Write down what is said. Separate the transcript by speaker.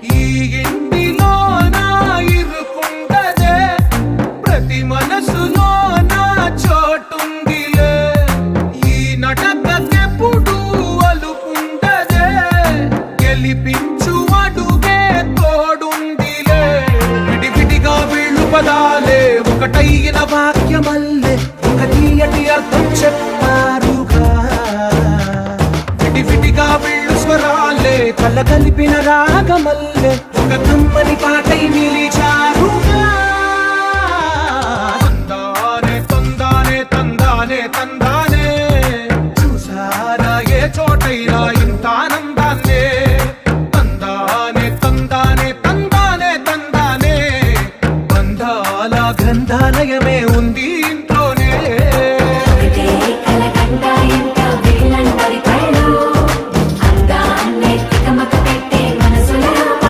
Speaker 1: ఈ ఇంటిలో నా ఇరుకుండదే, ప్రతి మనసులో నా చోటుందిలే. ఈ నటకెప్పుడు అలుపుండదే, గెలిపించు అడుగే తోడుందిలే. విడివిడిగా వీళ్ళు పదాలే ఒకటైన వాక్యమల్లే ఒక తీయటి అర్థం చెప్పారుగా. విడివిడిగా వీళ్ళు స్వరాలే కల కలిపిన రాగమల్లే